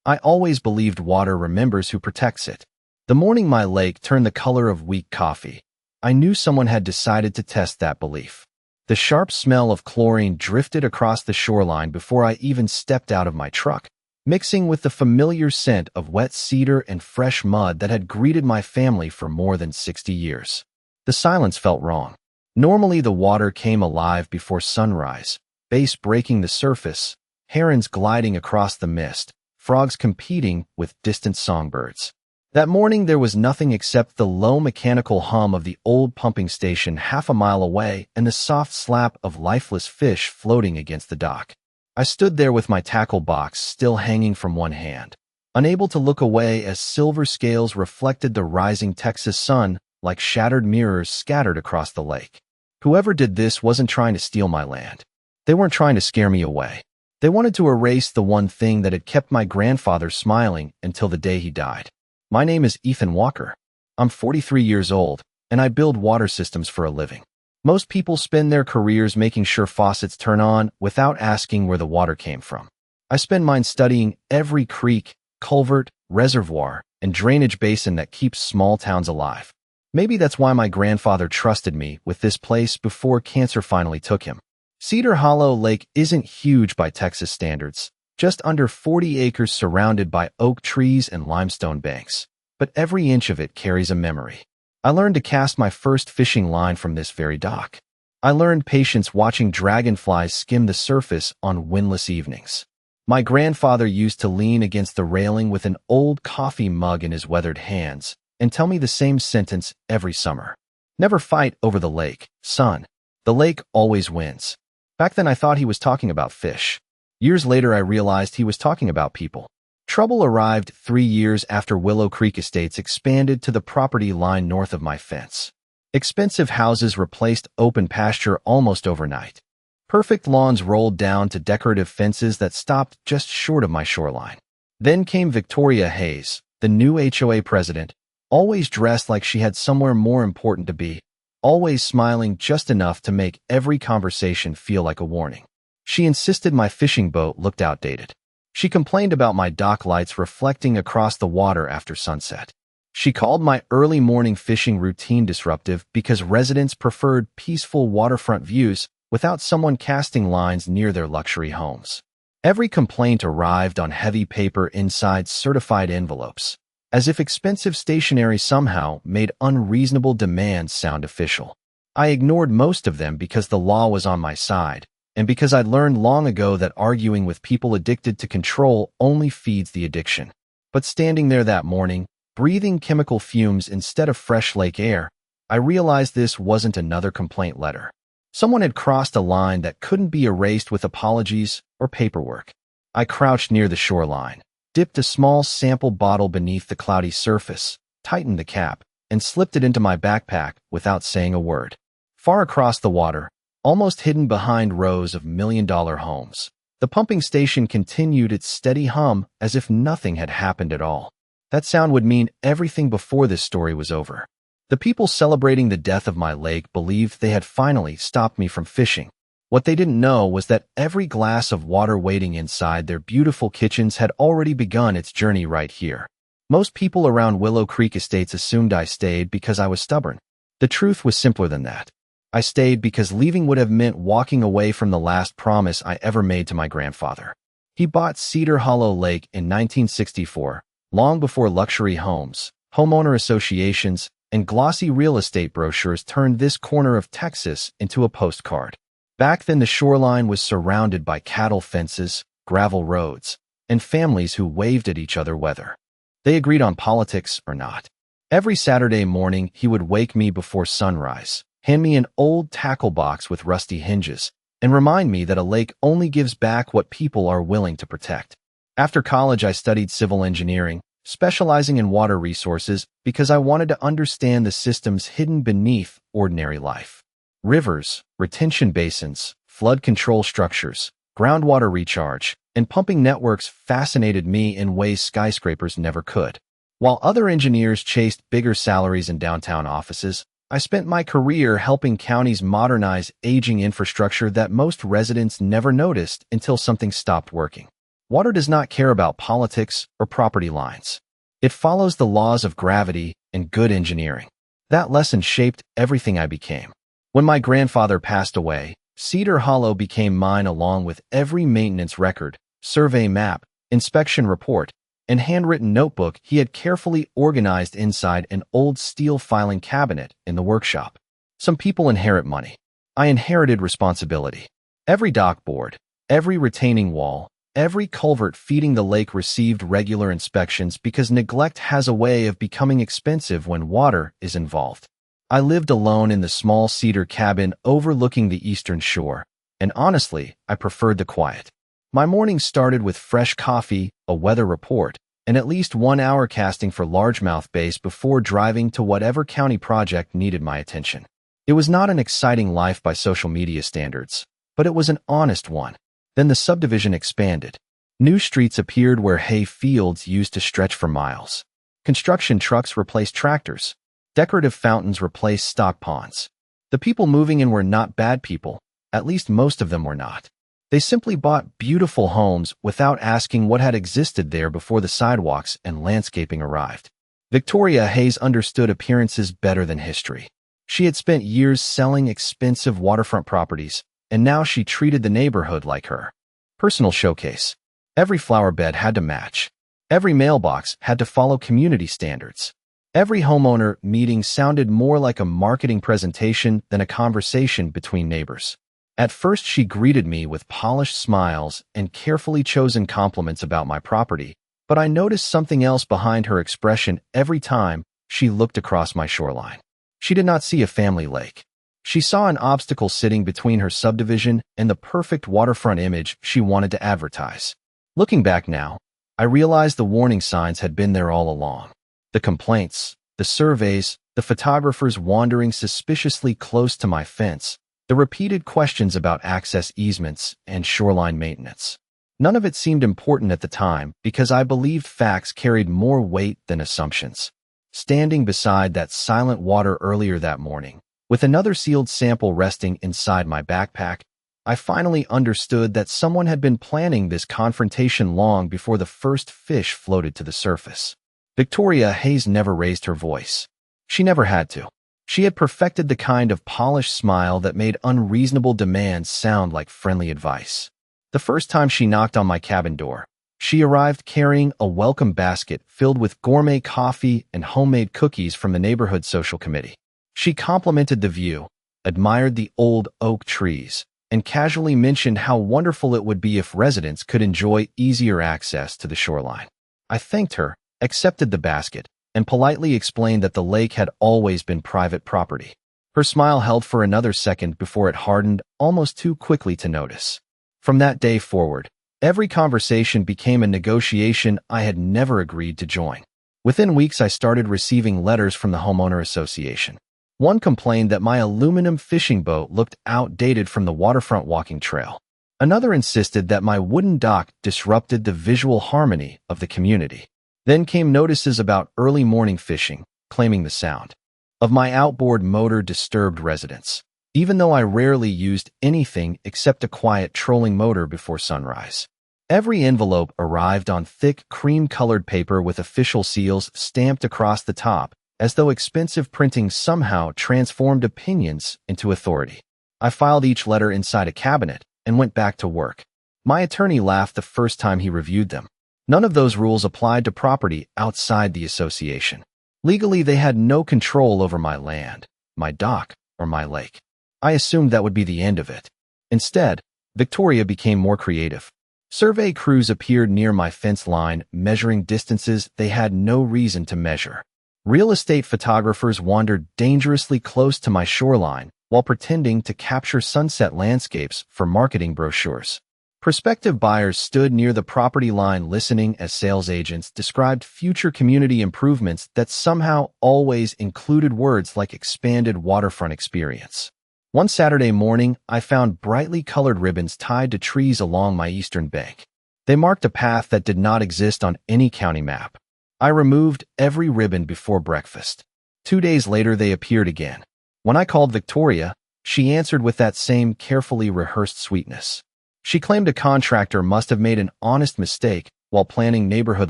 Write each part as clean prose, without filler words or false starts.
I always believed water remembers who protects it. The morning my lake turned the color of weak coffee, I knew someone had decided to test that belief. The sharp smell of chlorine drifted across the shoreline before I even stepped out of my truck, mixing with the familiar scent of wet cedar and fresh mud that had greeted my family for more than 60 years. The silence felt wrong. Normally the water came alive before sunrise, bass breaking the surface, herons gliding across the mist, frogs competing with distant songbirds. That morning there was nothing except the low mechanical hum of the old pumping station half a mile away and the soft slap of lifeless fish floating against the dock. I stood there with my tackle box still hanging from one hand, unable to look away as silver scales reflected the rising Texas sun like shattered mirrors scattered across the lake. Whoever did this wasn't trying to steal my land. They weren't trying to scare me away. They wanted to erase the one thing that had kept my grandfather smiling until the day he died. My name is Ethan Walker. I'm 43 years old, and I build water systems for a living. Most people spend their careers making sure faucets turn on without asking where the water came from. I spend mine studying every creek, culvert, reservoir, and drainage basin that keeps small towns alive. Maybe that's why my grandfather trusted me with this place before cancer finally took him. Cedar Hollow Lake isn't huge by Texas standards, just under 40 acres surrounded by oak trees and limestone banks, but every inch of it carries a memory. I learned to cast my first fishing line from this very dock. I learned patience watching dragonflies skim the surface on windless evenings. My grandfather used to lean against the railing with an old coffee mug in his weathered hands and tell me the same sentence every summer. Never fight over the lake, son. The lake always wins. Back then I thought he was talking about fish. Years later, I realized he was talking about people. Trouble arrived 3 years after Willow Creek Estates expanded to the property line north of my fence. Expensive houses replaced open pasture almost overnight. Perfect lawns rolled down to decorative fences that stopped just short of my shoreline. Then came Victoria Hayes, the new HOA president, always dressed like she had somewhere more important to be, always smiling just enough to make every conversation feel like a warning. She insisted my fishing boat looked outdated. She complained about my dock lights reflecting across the water after sunset. She called my early morning fishing routine disruptive because residents preferred peaceful waterfront views without someone casting lines near their luxury homes. Every complaint arrived on heavy paper inside certified envelopes, as if expensive stationery somehow made unreasonable demands sound official. I ignored most of them because the law was on my side, and because I'd learned long ago that arguing with people addicted to control only feeds the addiction. But standing there that morning, breathing chemical fumes instead of fresh lake air, I realized this wasn't another complaint letter. Someone had crossed a line that couldn't be erased with apologies or paperwork. I crouched near the shoreline, dipped a small sample bottle beneath the cloudy surface, tightened the cap, and slipped it into my backpack without saying a word. Far across the water, almost hidden behind rows of million-dollar homes, the pumping station continued its steady hum as if nothing had happened at all. That sound would mean everything before this story was over. The people celebrating the death of my lake believed they had finally stopped me from fishing. What they didn't know was that every glass of water waiting inside their beautiful kitchens had already begun its journey right here. Most people around Willow Creek Estates assumed I stayed because I was stubborn. The truth was simpler than that. I stayed because leaving would have meant walking away from the last promise I ever made to my grandfather. He bought Cedar Hollow Lake in 1964, long before luxury homes, homeowner associations, and glossy real estate brochures turned this corner of Texas into a postcard. Back then, the shoreline was surrounded by cattle fences, gravel roads, and families who waved at each other whether they agreed on politics or not. Every Saturday morning, he would wake me before sunrise, hand me an old tackle box with rusty hinges, and remind me that a lake only gives back what people are willing to protect. After college, I studied civil engineering, specializing in water resources because I wanted to understand the systems hidden beneath ordinary life. Rivers, retention basins, flood control structures, groundwater recharge, and pumping networks fascinated me in ways skyscrapers never could. While other engineers chased bigger salaries and downtown offices, I spent my career helping counties modernize aging infrastructure that most residents never noticed until something stopped working. Water does not care about politics or property lines. It follows the laws of gravity and good engineering. That lesson shaped everything I became. When my grandfather passed away, Cedar Hollow became mine along with every maintenance record, survey map, inspection report, and handwritten notebook he had carefully organized inside an old steel filing cabinet in the workshop. Some people inherit money. I inherited responsibility. Every dock board, every retaining wall, every culvert feeding the lake received regular inspections because neglect has a way of becoming expensive when water is involved. I lived alone in the small cedar cabin overlooking the eastern shore, and honestly, I preferred the quiet. My mornings started with fresh coffee, a weather report, and at least 1 hour casting for largemouth bass before driving to whatever county project needed my attention. It was not an exciting life by social media standards, but it was an honest one. Then the subdivision expanded. New streets appeared where hay fields used to stretch for miles. Construction trucks replaced tractors. Decorative fountains replaced stock ponds. The people moving in were not bad people, at least most of them were not. They simply bought beautiful homes without asking what had existed there before the sidewalks and landscaping arrived. Victoria Hayes understood appearances better than history. She had spent years selling expensive waterfront properties, and now she treated the neighborhood like her personal showcase. Every flower bed had to match. Every mailbox had to follow community standards. Every homeowner meeting sounded more like a marketing presentation than a conversation between neighbors. At first, she greeted me with polished smiles and carefully chosen compliments about my property, but I noticed something else behind her expression every time she looked across my shoreline. She did not see a family lake. She saw an obstacle sitting between her subdivision and the perfect waterfront image she wanted to advertise. Looking back now, I realized the warning signs had been there all along. The complaints, the surveys, the photographers wandering suspiciously close to my fence, the repeated questions about access easements and shoreline maintenance. None of it seemed important at the time because I believed facts carried more weight than assumptions. Standing beside that silent water earlier that morning, with another sealed sample resting inside my backpack, I finally understood that someone had been planning this confrontation long before the first fish floated to the surface. Victoria Hayes never raised her voice. She never had to. She had perfected the kind of polished smile that made unreasonable demands sound like friendly advice. The first time she knocked on my cabin door, she arrived carrying a welcome basket filled with gourmet coffee and homemade cookies from the neighborhood social committee. She complimented the view, admired the old oak trees, and casually mentioned how wonderful it would be if residents could enjoy easier access to the shoreline. I thanked her, accepted the basket, and politely explained that the lake had always been private property. Her smile held for another second before it hardened almost too quickly to notice. From that day forward, every conversation became a negotiation I had never agreed to join. Within weeks, I started receiving letters from the homeowner association. One complained that my aluminum fishing boat looked outdated from the waterfront walking trail. Another insisted that my wooden dock disrupted the visual harmony of the community. Then came notices about early morning fishing, claiming the sound of my outboard motor disturbed residents, even though I rarely used anything except a quiet trolling motor before sunrise. Every envelope arrived on thick, cream-colored paper with official seals stamped across the top, as though expensive printing somehow transformed opinions into authority. I filed each letter inside a cabinet and went back to work. My attorney laughed the first time he reviewed them. None of those rules applied to property outside the association. Legally, they had no control over my land, my dock, or my lake. I assumed that would be the end of it. Instead, Victoria became more creative. Survey crews appeared near my fence line, measuring distances they had no reason to measure. Real estate photographers wandered dangerously close to my shoreline while pretending to capture sunset landscapes for marketing brochures. Prospective buyers stood near the property line listening as sales agents described future community improvements that somehow always included words like expanded waterfront experience. One Saturday morning, I found brightly colored ribbons tied to trees along my eastern bank. They marked a path that did not exist on any county map. I removed every ribbon before breakfast. 2 days later, they appeared again. When I called Victoria, she answered with that same carefully rehearsed sweetness. She claimed a contractor must have made an honest mistake while planning neighborhood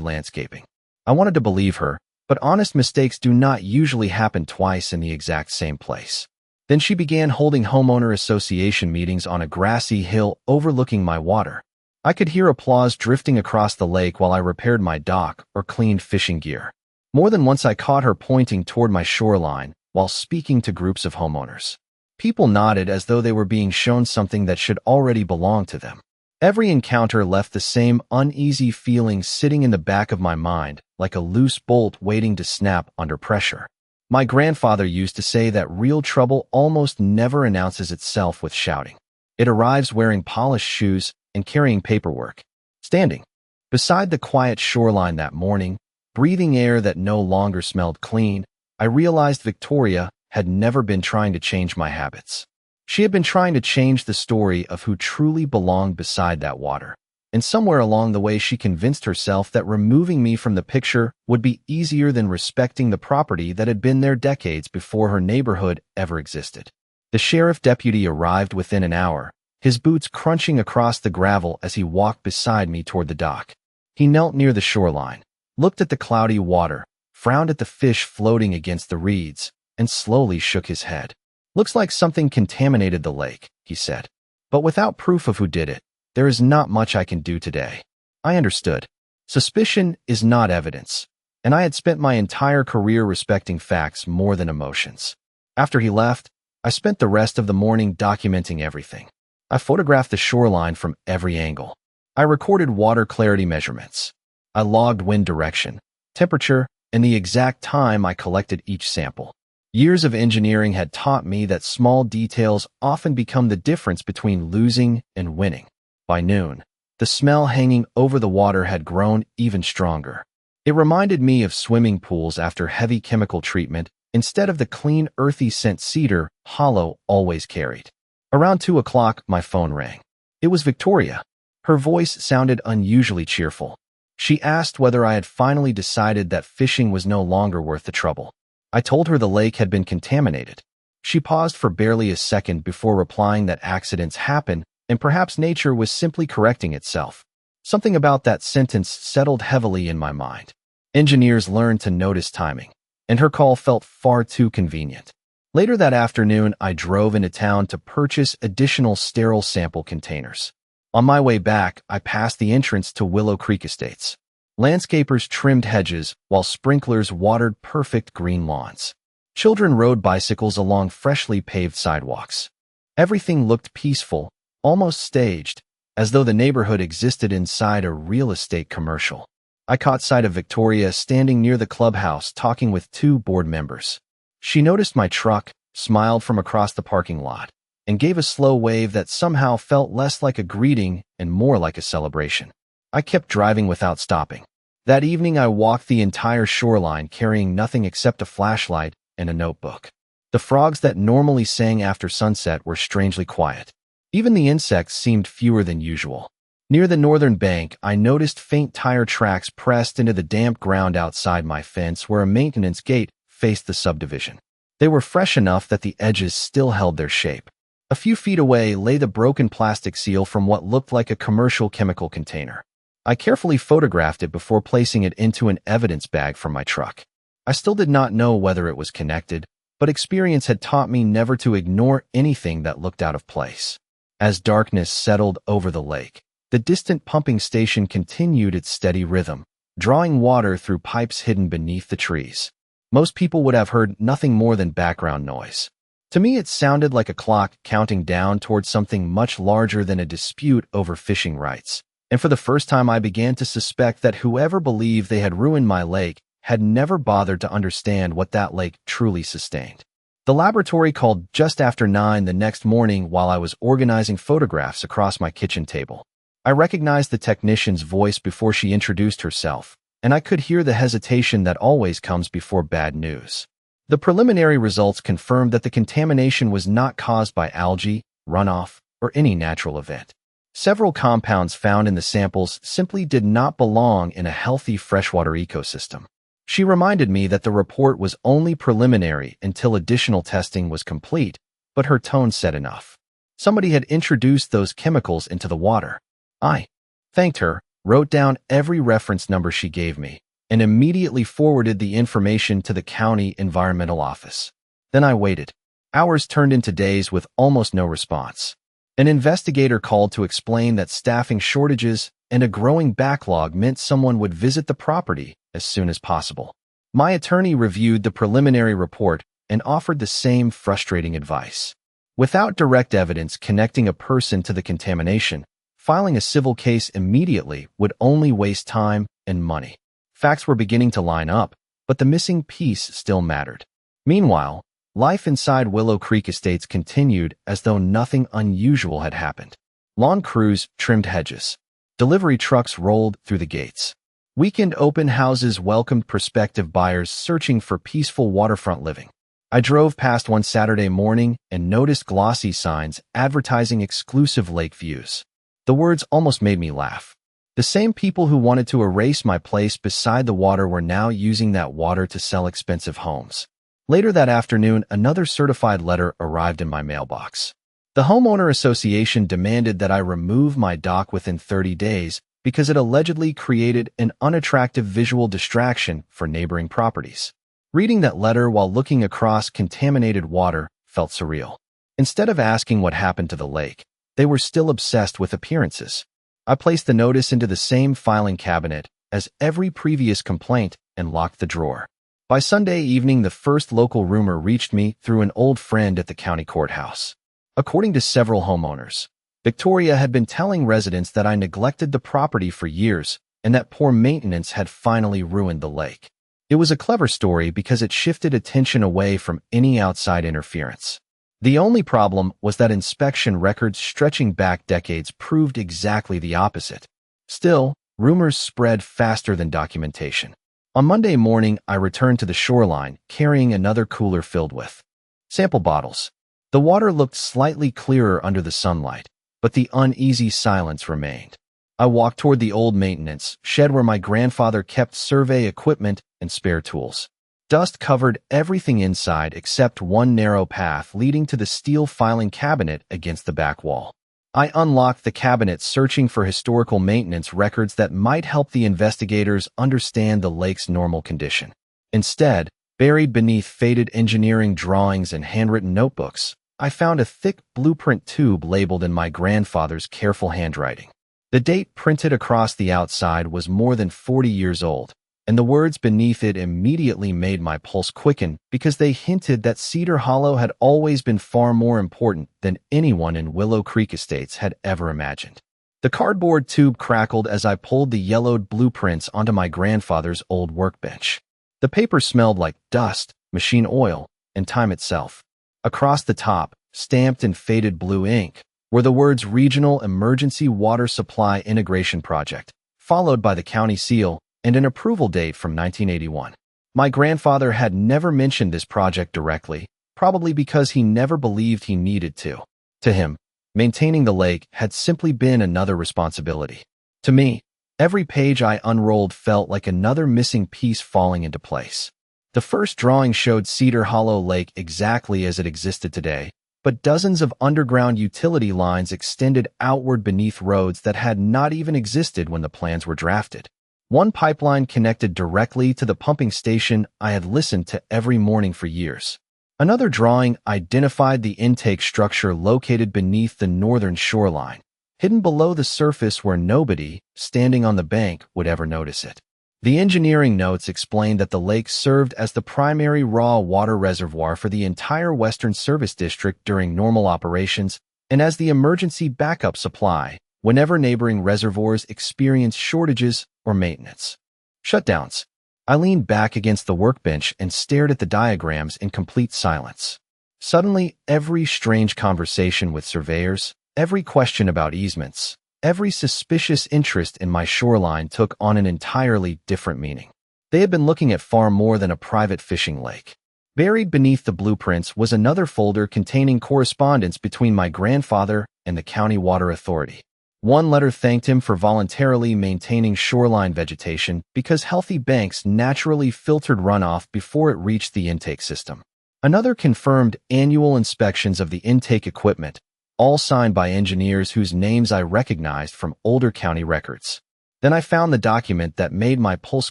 landscaping. I wanted to believe her, but honest mistakes do not usually happen twice in the exact same place. Then she began holding homeowner association meetings on a grassy hill overlooking my water. I could hear applause drifting across the lake while I repaired my dock or cleaned fishing gear. More than once I caught her pointing toward my shoreline while speaking to groups of homeowners. People nodded as though they were being shown something that should already belong to them. Every encounter left the same uneasy feeling sitting in the back of my mind, like a loose bolt waiting to snap under pressure. My grandfather used to say that real trouble almost never announces itself with shouting. It arrives wearing polished shoes and carrying paperwork. Standing beside the quiet shoreline that morning, breathing air that no longer smelled clean, I realized Victoria had never been trying to change my habits. She had been trying to change the story of who truly belonged beside that water. And somewhere along the way she convinced herself that removing me from the picture would be easier than respecting the property that had been there decades before her neighborhood ever existed. The sheriff deputy arrived within an hour, his boots crunching across the gravel as he walked beside me toward the dock. He knelt near the shoreline, looked at the cloudy water, frowned at the fish floating against the reeds, and slowly shook his head. "Looks like something contaminated the lake," he said. "But without proof of who did it, there is not much I can do today." I understood. Suspicion is not evidence, and I had spent my entire career respecting facts more than emotions. After he left, I spent the rest of the morning documenting everything. I photographed the shoreline from every angle. I recorded water clarity measurements. I logged wind direction, temperature, and the exact time I collected each sample. Years of engineering had taught me that small details often become the difference between losing and winning. By noon, the smell hanging over the water had grown even stronger. It reminded me of swimming pools after heavy chemical treatment instead of the clean, earthy scent Cedar Hollow always carried. Around 2 o'clock, my phone rang. It was Victoria. Her voice sounded unusually cheerful. She asked whether I had finally decided that fishing was no longer worth the trouble. I told her the lake had been contaminated. She paused for barely a second before replying that accidents happen and perhaps nature was simply correcting itself. Something about that sentence settled heavily in my mind. Engineers learn to notice timing, and her call felt far too convenient. Later that afternoon, I drove into town to purchase additional sterile sample containers. On my way back, I passed the entrance to Willow Creek Estates. Landscapers trimmed hedges while sprinklers watered perfect green lawns. Children rode bicycles along freshly paved sidewalks. Everything looked peaceful, almost staged, as though the neighborhood existed inside a real estate commercial. I caught sight of Victoria standing near the clubhouse talking with 2 board members. She noticed my truck, smiled from across the parking lot, and gave a slow wave that somehow felt less like a greeting and more like a celebration. I kept driving without stopping. That evening I walked the entire shoreline carrying nothing except a flashlight and a notebook. The frogs that normally sang after sunset were strangely quiet. Even the insects seemed fewer than usual. Near the northern bank, I noticed faint tire tracks pressed into the damp ground outside my fence where a maintenance gate faced the subdivision. They were fresh enough that the edges still held their shape. A few feet away lay the broken plastic seal from what looked like a commercial chemical container. I carefully photographed it before placing it into an evidence bag from my truck. I still did not know whether it was connected, but experience had taught me never to ignore anything that looked out of place. As darkness settled over the lake, the distant pumping station continued its steady rhythm, drawing water through pipes hidden beneath the trees. Most people would have heard nothing more than background noise. To me, it sounded like a clock counting down towards something much larger than a dispute over fishing rights. And for the first time I began to suspect that whoever believed they had ruined my lake had never bothered to understand what that lake truly sustained. The laboratory called just after 9 the next morning while I was organizing photographs across my kitchen table. I recognized the technician's voice before she introduced herself, and I could hear the hesitation that always comes before bad news. The preliminary results confirmed that the contamination was not caused by algae, runoff, or any natural event. Several compounds found in the samples simply did not belong in a healthy freshwater ecosystem. She reminded me that the report was only preliminary until additional testing was complete, but her tone said enough. Somebody had introduced those chemicals into the water. I thanked her, wrote down every reference number she gave me, and immediately forwarded the information to the county environmental office. Then I waited. Hours turned into days with almost no response. An investigator called to explain that staffing shortages and a growing backlog meant someone would visit the property as soon as possible. My attorney reviewed the preliminary report and offered the same frustrating advice. Without direct evidence connecting a person to the contamination, filing a civil case immediately would only waste time and money. Facts were beginning to line up, but the missing piece still mattered. Meanwhile, life inside Willow Creek Estates continued as though nothing unusual had happened. Lawn crews trimmed hedges. Delivery trucks rolled through the gates. Weekend open houses welcomed prospective buyers searching for peaceful waterfront living. I drove past one Saturday morning and noticed glossy signs advertising exclusive lake views. The words almost made me laugh. The same people who wanted to erase my place beside the water were now using that water to sell expensive homes. Later that afternoon, another certified letter arrived in my mailbox. The homeowner association demanded that I remove my dock within 30 days because it allegedly created an unattractive visual distraction for neighboring properties. Reading that letter while looking across contaminated water felt surreal. Instead of asking what happened to the lake, they were still obsessed with appearances. I placed the notice into the same filing cabinet as every previous complaint and locked the drawer. By Sunday evening, the first local rumor reached me through an old friend at the county courthouse. According to several homeowners, Victoria had been telling residents that I neglected the property for years and that poor maintenance had finally ruined the lake. It was a clever story because it shifted attention away from any outside interference. The only problem was that inspection records stretching back decades proved exactly the opposite. Still, rumors spread faster than documentation. On Monday morning, I returned to the shoreline, carrying another cooler filled with sample bottles. The water looked slightly clearer under the sunlight, but the uneasy silence remained. I walked toward the old maintenance shed where my grandfather kept survey equipment and spare tools. Dust covered everything inside except one narrow path leading to the steel filing cabinet against the back wall. I unlocked the cabinet, searching for historical maintenance records that might help the investigators understand the lake's normal condition. Instead, buried beneath faded engineering drawings and handwritten notebooks, I found a thick blueprint tube labeled in my grandfather's careful handwriting. The date printed across the outside was more than 40 years old, and the words beneath it immediately made my pulse quicken because they hinted that Cedar Hollow had always been far more important than anyone in Willow Creek Estates had ever imagined. The cardboard tube crackled as I pulled the yellowed blueprints onto my grandfather's old workbench. The paper smelled like dust, machine oil, and time itself. Across the top, stamped in faded blue ink, were the words Regional Emergency Water Supply Integration Project, followed by the county seal and an approval date from 1981. My grandfather had never mentioned this project directly, probably because he never believed he needed to. To him, maintaining the lake had simply been another responsibility. To me, every page I unrolled felt like another missing piece falling into place. The first drawing showed Cedar Hollow Lake exactly as it existed today, but dozens of underground utility lines extended outward beneath roads that had not even existed when the plans were drafted. One pipeline connected directly to the pumping station I had listened to every morning for years. Another drawing identified the intake structure located beneath the northern shoreline, hidden below the surface where nobody, standing on the bank, would ever notice it. The engineering notes explained that the lake served as the primary raw water reservoir for the entire Western Service District during normal operations and as the emergency backup supply whenever neighboring reservoirs experienced shortages or maintenance shutdowns. I leaned back against the workbench and stared at the diagrams in complete silence. Suddenly, every strange conversation with surveyors, every question about easements, every suspicious interest in my shoreline took on an entirely different meaning. They had been looking at far more than a private fishing lake. Buried beneath the blueprints was another folder containing correspondence between my grandfather and the County Water Authority. One letter thanked him for voluntarily maintaining shoreline vegetation because healthy banks naturally filtered runoff before it reached the intake system. Another confirmed annual inspections of the intake equipment, all signed by engineers whose names I recognized from older county records. Then I found the document that made my pulse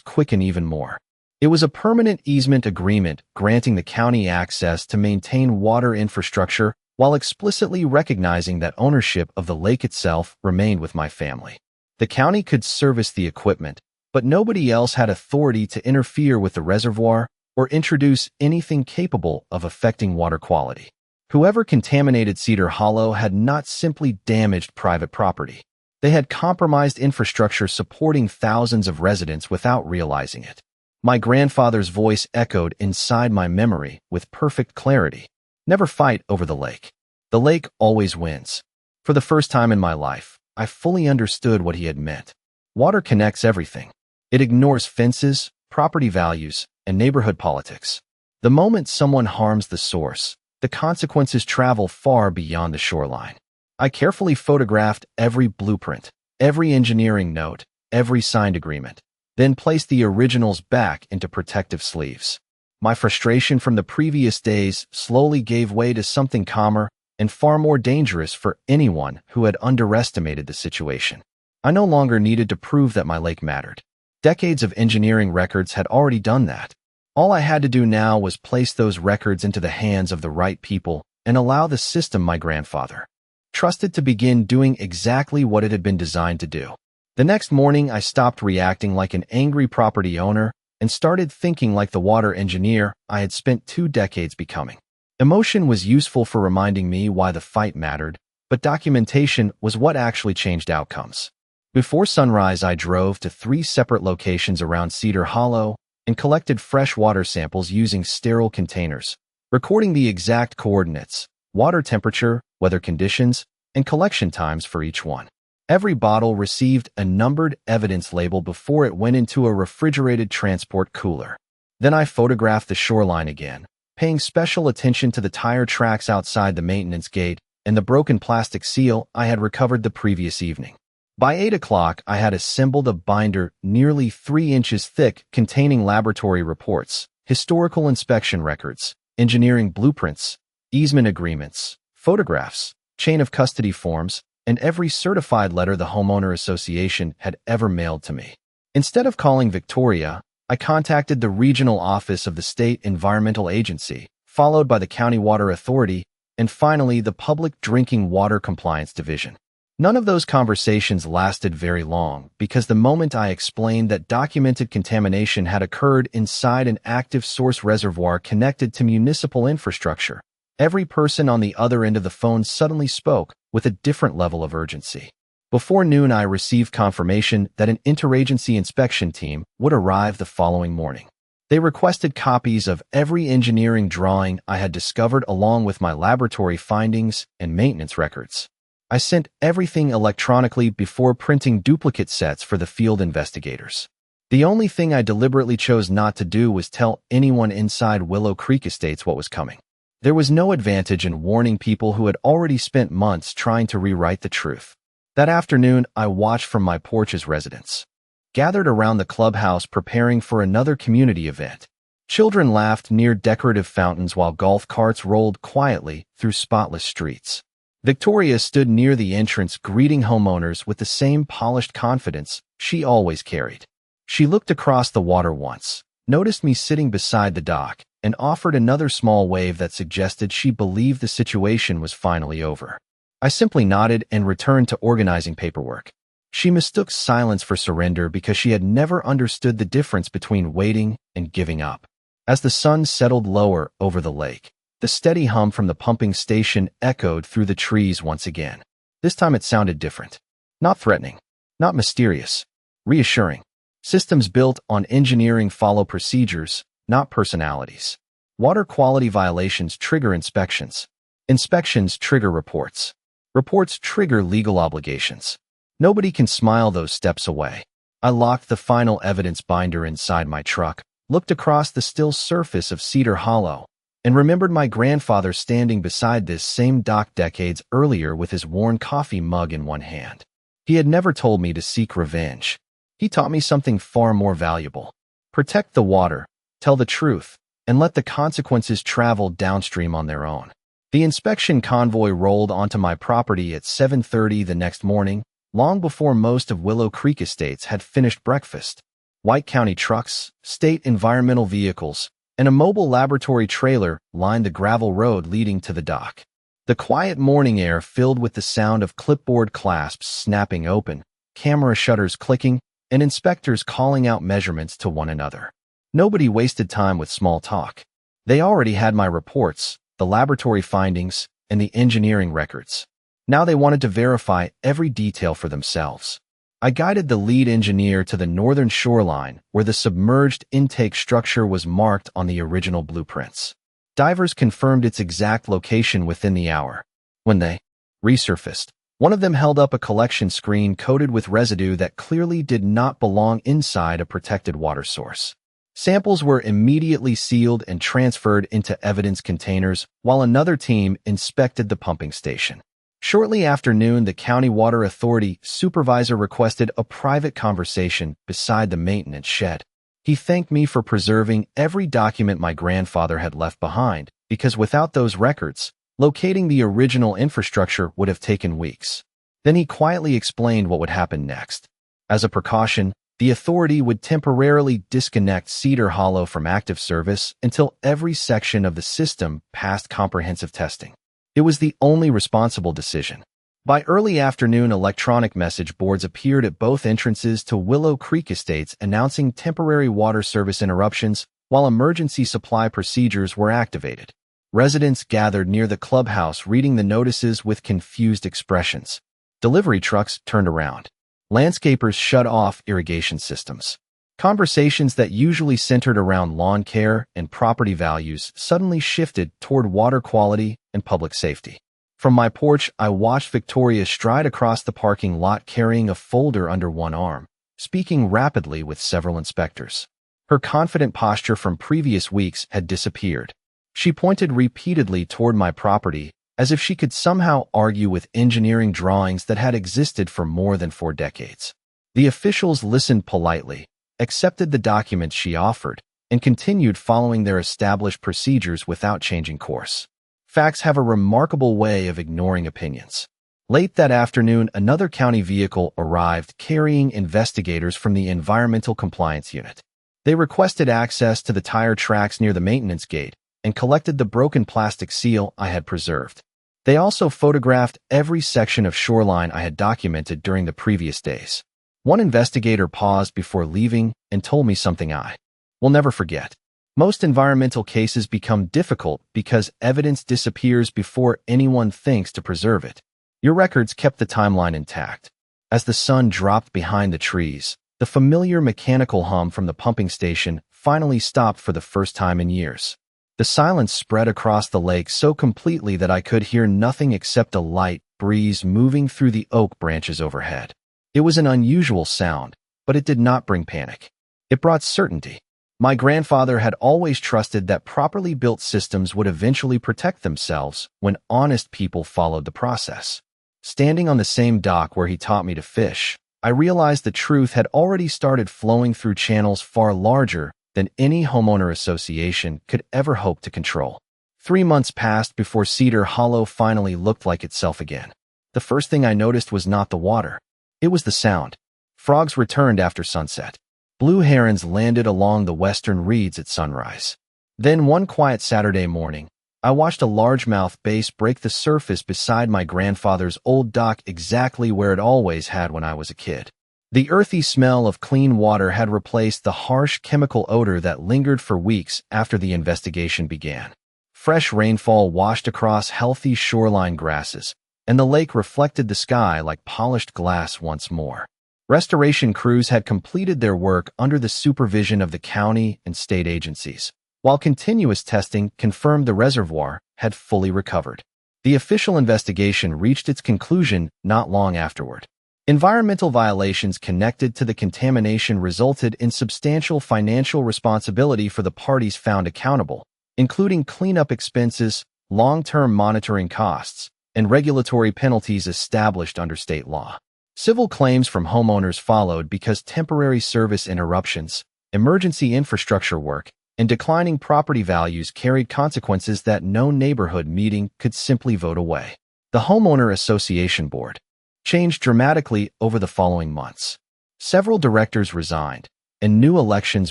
quicken even more. It was a permanent easement agreement granting the county access to maintain water infrastructure while explicitly recognizing that ownership of the lake itself remained with my family. The county could service the equipment, but nobody else had authority to interfere with the reservoir or introduce anything capable of affecting water quality. Whoever contaminated Cedar Hollow had not simply damaged private property. They had compromised infrastructure supporting thousands of residents without realizing it. My grandfather's voice echoed inside my memory with perfect clarity. Never fight over the lake. The lake always wins. For the first time in my life, I fully understood what he had meant. Water connects everything. It ignores fences, property values, and neighborhood politics. The moment someone harms the source, the consequences travel far beyond the shoreline. I carefully photographed every blueprint, every engineering note, every signed agreement, then placed the originals back into protective sleeves. My frustration from the previous days slowly gave way to something calmer and far more dangerous for anyone who had underestimated the situation. I no longer needed to prove that my lake mattered. Decades of engineering records had already done that. All I had to do now was place those records into the hands of the right people and allow the system my grandfather trusted to begin doing exactly what it had been designed to do. The next morning, I stopped reacting like an angry property owner and started thinking like the water engineer I had spent 2 decades becoming. Emotion was useful for reminding me why the fight mattered, but documentation was what actually changed outcomes. Before sunrise, I drove to 3 separate locations around Cedar Hollow and collected fresh water samples using sterile containers, recording the exact coordinates, water temperature, weather conditions, and collection times for each one. Every bottle received a numbered evidence label before it went into a refrigerated transport cooler. Then I photographed the shoreline again, paying special attention to the tire tracks outside the maintenance gate and the broken plastic seal I had recovered the previous evening. By 8 o'clock, I had assembled a binder nearly 3 inches thick containing laboratory reports, historical inspection records, engineering blueprints, easement agreements, photographs, chain of custody forms, and every certified letter the homeowner association had ever mailed to me. Instead of calling Victoria, I contacted the regional office of the State Environmental Agency, followed by the County Water Authority, and finally the Public Drinking Water Compliance Division. None of those conversations lasted very long because the moment I explained that documented contamination had occurred inside an active source reservoir connected to municipal infrastructure, every person on the other end of the phone suddenly spoke with a different level of urgency. Before noon, I received confirmation that an interagency inspection team would arrive the following morning. They requested copies of every engineering drawing I had discovered along with my laboratory findings and maintenance records. I sent everything electronically before printing duplicate sets for the field investigators. The only thing I deliberately chose not to do was tell anyone inside Willow Creek Estates what was coming. There was no advantage in warning people who had already spent months trying to rewrite the truth. That afternoon, I watched from my porch as residents gathered around the clubhouse preparing for another community event. Children laughed near decorative fountains while golf carts rolled quietly through spotless streets. Victoria stood near the entrance greeting homeowners with the same polished confidence she always carried. She looked across the water once, noticed me sitting beside the dock, and offered another small wave that suggested she believed the situation was finally over. I simply nodded and returned to organizing paperwork. She mistook silence for surrender because she had never understood the difference between waiting and giving up. As the sun settled lower over the lake, the steady hum from the pumping station echoed through the trees once again. This time it sounded different. Not threatening, not mysterious, reassuring. Systems built on engineering follow procedures, not personalities. Water quality violations trigger inspections. Inspections trigger reports. Reports trigger legal obligations. Nobody can smile those steps away. I locked the final evidence binder inside my truck, looked across the still surface of Cedar Hollow, and remembered my grandfather standing beside this same dock decades earlier with his worn coffee mug in one hand. He had never told me to seek revenge. He taught me something far more valuable. Protect the water, tell the truth, and let the consequences travel downstream on their own. The inspection convoy rolled onto my property at 7:30 the next morning, long before most of Willow Creek Estates had finished breakfast. White County trucks, state environmental vehicles, and a mobile laboratory trailer lined the gravel road leading to the dock. The quiet morning air filled with the sound of clipboard clasps snapping open, camera shutters clicking, and inspectors calling out measurements to one another. Nobody wasted time with small talk. They already had my reports, the laboratory findings, and the engineering records. Now they wanted to verify every detail for themselves. I guided the lead engineer to the northern shoreline where the submerged intake structure was marked on the original blueprints. Divers confirmed its exact location within the hour. When they resurfaced, one of them held up a collection screen coated with residue that clearly did not belong inside a protected water source. Samples were immediately sealed and transferred into evidence containers while another team inspected the pumping station. Shortly after noon, the County Water Authority supervisor requested a private conversation beside the maintenance shed. He thanked me for preserving every document my grandfather had left behind, because without those records, locating the original infrastructure would have taken weeks. Then he quietly explained what would happen next. As a precaution, the authority would temporarily disconnect Cedar Hollow from active service until every section of the system passed comprehensive testing. It was the only responsible decision. By early afternoon, electronic message boards appeared at both entrances to Willow Creek Estates announcing temporary water service interruptions while emergency supply procedures were activated. Residents gathered near the clubhouse reading the notices with confused expressions. Delivery trucks turned around. Landscapers shut off irrigation systems. Conversations that usually centered around lawn care and property values suddenly shifted toward water quality and public safety. From my porch, I watched Victoria stride across the parking lot carrying a folder under one arm, speaking rapidly with several inspectors. Her confident posture from previous weeks had disappeared. She pointed repeatedly toward my property, as if she could somehow argue with engineering drawings that had existed for more than 4 decades. The officials listened politely, accepted the documents she offered, and continued following their established procedures without changing course. Facts have a remarkable way of ignoring opinions. Late that afternoon, another county vehicle arrived carrying investigators from the Environmental Compliance Unit. They requested access to the tire tracks near the maintenance gate and collected the broken plastic seal I had preserved. They also photographed every section of shoreline I had documented during the previous days. One investigator paused before leaving and told me something I will never forget. Most environmental cases become difficult because evidence disappears before anyone thinks to preserve it. Your records kept the timeline intact. As the sun dropped behind the trees, the familiar mechanical hum from the pumping station finally stopped for the first time in years. The silence spread across the lake so completely that I could hear nothing except a light breeze moving through the oak branches overhead. It was an unusual sound, but it did not bring panic. It brought certainty. My grandfather had always trusted that properly built systems would eventually protect themselves when honest people followed the process. Standing on the same dock where he taught me to fish, I realized the truth had already started flowing through channels far larger than any homeowner association could ever hope to control. 3 months passed before Cedar Hollow finally looked like itself again. The first thing I noticed was not the water. It was the sound. Frogs returned after sunset. Blue herons landed along the western reeds at sunrise. Then one quiet Saturday morning, I watched a largemouth bass break the surface beside my grandfather's old dock exactly where it always had when I was a kid. The earthy smell of clean water had replaced the harsh chemical odor that lingered for weeks after the investigation began. Fresh rainfall washed across healthy shoreline grasses, and the lake reflected the sky like polished glass once more. Restoration crews had completed their work under the supervision of the county and state agencies, while continuous testing confirmed the reservoir had fully recovered. The official investigation reached its conclusion not long afterward. Environmental violations connected to the contamination resulted in substantial financial responsibility for the parties found accountable, including cleanup expenses, long-term monitoring costs, and regulatory penalties established under state law. Civil claims from homeowners followed because temporary service interruptions, emergency infrastructure work, and declining property values carried consequences that no neighborhood meeting could simply vote away. The Homeowner Association Board changed dramatically over the following months. Several directors resigned, and new elections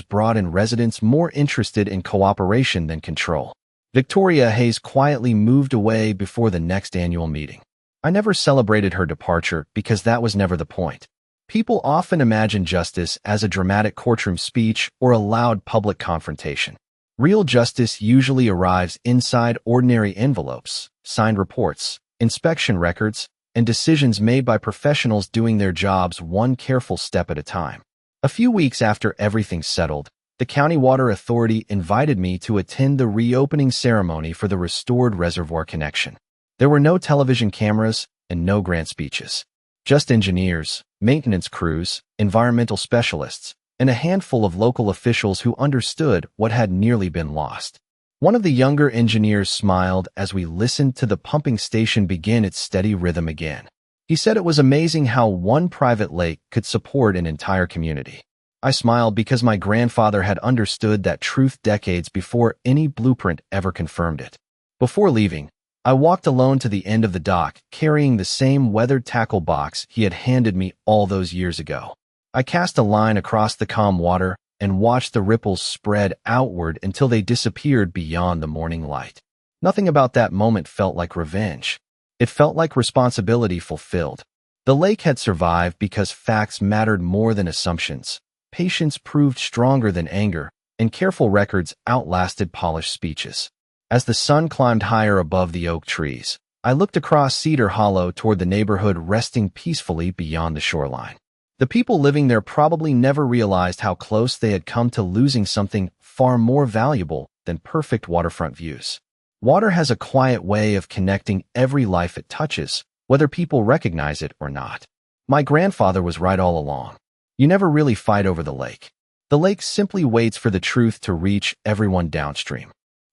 brought in residents more interested in cooperation than control. Victoria Hayes quietly moved away before the next annual meeting. I never celebrated her departure because that was never the point. People often imagine justice as a dramatic courtroom speech or a loud public confrontation. Real justice usually arrives inside ordinary envelopes, signed reports, inspection records, and decisions made by professionals doing their jobs one careful step at a time. A few weeks after everything settled, the County Water Authority invited me to attend the reopening ceremony for the restored reservoir connection. There were no television cameras and no grand speeches. Just engineers, maintenance crews, environmental specialists, and a handful of local officials who understood what had nearly been lost. One of the younger engineers smiled as we listened to the pumping station begin its steady rhythm again. He said it was amazing how one private lake could support an entire community. I smiled because my grandfather had understood that truth decades before any blueprint ever confirmed it. Before leaving, I walked alone to the end of the dock, carrying the same weathered tackle box he had handed me all those years ago. I cast a line across the calm water and watched the ripples spread outward until they disappeared beyond the morning light. Nothing about that moment felt like revenge. It felt like responsibility fulfilled. The lake had survived because facts mattered more than assumptions. Patience proved stronger than anger, and careful records outlasted polished speeches. As the sun climbed higher above the oak trees, I looked across Cedar Hollow toward the neighborhood resting peacefully beyond the shoreline. The people living there probably never realized how close they had come to losing something far more valuable than perfect waterfront views. Water has a quiet way of connecting every life it touches, whether people recognize it or not. My grandfather was right all along. You never really fight over the lake. The lake simply waits for the truth to reach everyone downstream.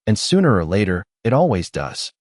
And sooner or later, it always does.